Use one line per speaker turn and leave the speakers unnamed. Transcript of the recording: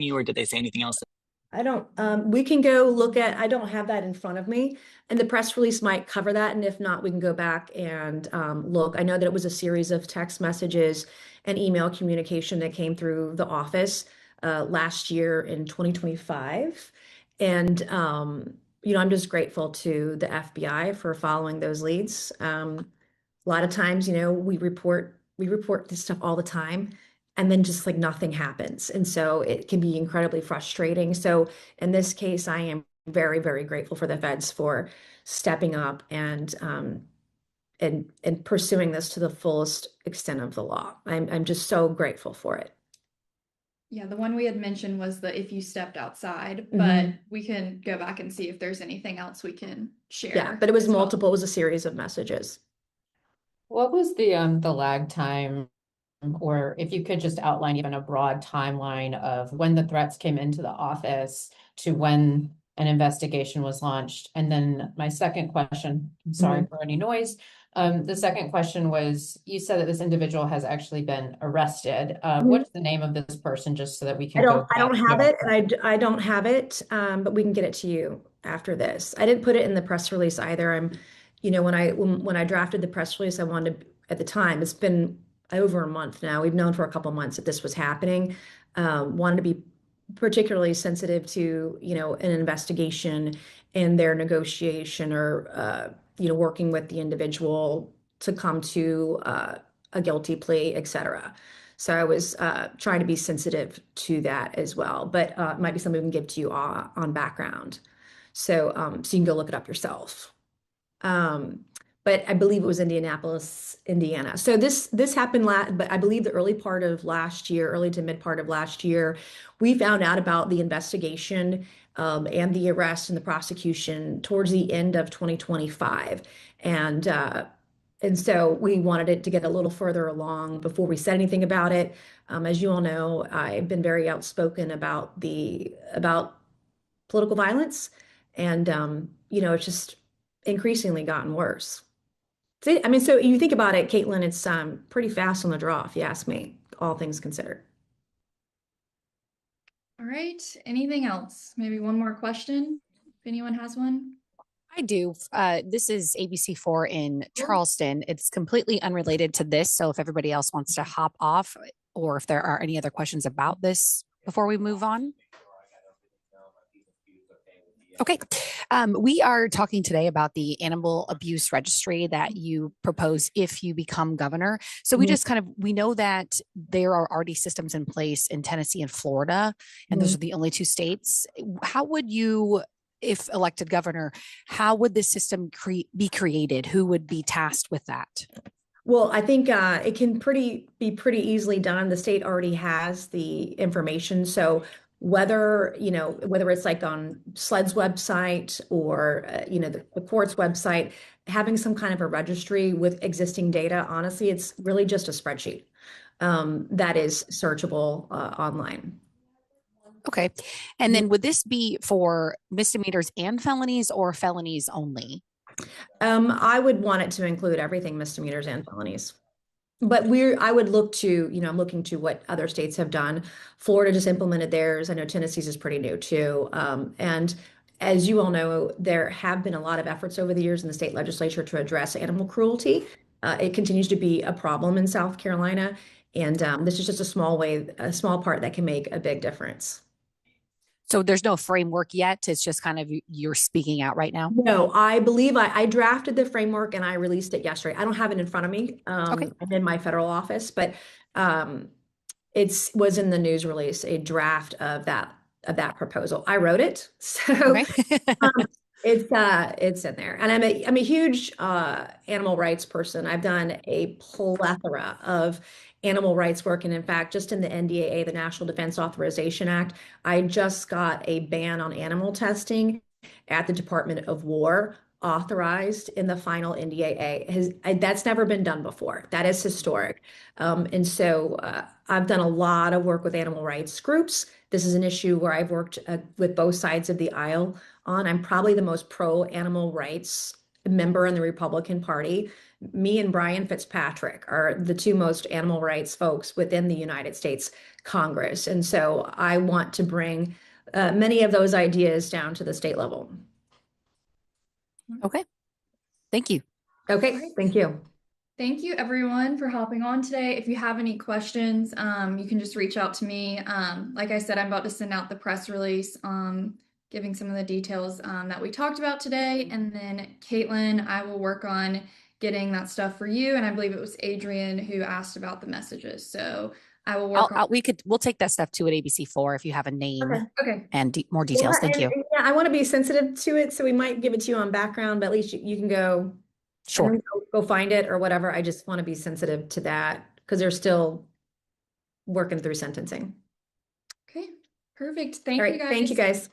you, or did they say anything else?
I don't, we can go look at, I don't have that in front of me, and the press release might cover that. And if not, we can go back and look. I know that it was a series of text messages and email communication that came through the office last year in 2025. And, I'm just grateful to the FBI for following those leads. A lot of times, we report this stuff all the time, and then just like nothing happens. And so it can be incredibly frustrating. So in this case, I am very, very grateful for the feds for stepping up and pursuing this to the fullest extent of the law. I'm just so grateful for it.
Yeah, the one we had mentioned was the if you stepped outside, but
Mhm.
we can go back and see if there's anything else we can share.
Yeah, but it was
as well.
multiple, it was a series of messages.
What was the lag time, or if you could just outline even a broad timeline of when the threats came into the office to when an investigation was launched? And then my second question, I'm sorry for any noise. The second question was, you said that this individual has actually been arrested. What is the name of this person, just so that we
I
can
don't
go
I
back
don't
to
have
our
it, and I don't have it, but we can get it to you after this. I didn't put it in the press release either. When I drafted the press release, I wanted to, at the time, it's been over a month now. We've known for a couple months that this was happening. Wanted to be particularly sensitive to, an investigation and their negotiation or working with the individual to come to a guilty plea, et cetera. So I was trying to be sensitive to that as well, but it might be something we can give to you on background. So you can go look it up yourself. Um, but I believe it was Indianapolis, Indiana. So this happened but I believe the early part of last year, early to mid part of last year, we found out about the investigation and the arrest and the prosecution towards the end of 2025. And uh, and so we wanted it to get a little further along before we said anything about it. As you all know, I've been very outspoken about political violence, and it's just increasingly gotten worse. So you think about it, Caitlin, it's pretty fast on the draw, if you ask me, all things considered.
All right. Anything else? Maybe one more question, if anyone has one.
I do. This is ABC4 in Charleston. It's completely unrelated to this. So if everybody else wants to hop off, or if there are any other questions about this before we move on. Okay. We are talking today about the animal abuse registry that you propose if you become governor. So we know that there are already systems in place in Tennessee and Florida, and those are the only two states. How would you, if elected governor, how would this system be created? Who would be tasked with that?
Well, I think it can be pretty easily done. The state already has the information. So whether it's like on SLED's website or, the court's website, having some kind of a registry with existing data, honestly, it's really just a spreadsheet that is searchable online.
Okay. And then would this be for misdemeanors and felonies, or felonies only?
I would want it to include everything, misdemeanors and felonies. But I'm looking to what other states have done. Florida just implemented theirs. I know Tennessee's is pretty new too. And as you all know, there have been a lot of efforts over the years in the state legislature to address animal cruelty. It continues to be a problem in South Carolina, and this is just a small part that can make a big difference.
So there's no framework yet. It's just kind of you're speaking out right now.
No, I believe I drafted the framework and I released it yesterday. I don't have it in front of me.
Okay.
I'm in my federal office, but um, it was in the news release, a draft of that proposal. I wrote it, so
Okay.
um, it's in there. And I'm a huge animal rights person. I've done a plethora of animal rights work, and in fact, just in the NDAA, the National Defense Authorization Act, I just got a ban on animal testing at the Department of War authorized in the final NDAA. That's never been done before. That is historic. And so I've done a lot of work with animal rights groups. This is an issue where I've worked with both sides of the aisle on. I'm probably the most pro animal rights member in the Republican Party. Me and Brian Fitzpatrick are the two most animal rights folks within the United States Congress. And so I want to bring many of those ideas down to the state level.
Okay. Thank you.
Okay, thank you.
Thank you everyone for hopping on today. If you have any questions, you can just reach out to me. Like I said, I'm about to send out the press release, giving some of the details that we talked about today. And then Caitlin, I will work on getting that stuff for you. And I believe it was Adrian who asked about the messages. So I will work on.
We'll take that stuff to at ABC4 if you have a name
Okay.
and more details. Thank you.
And, yeah, I want to be sensitive to it, so we might give it to you on background, but at least you can go.
Sure.
Go find it or whatever. I just want to be sensitive to that because they're still working through sentencing.
Okay. Perfect. Thank
All right.
you guys.
Thank you guys.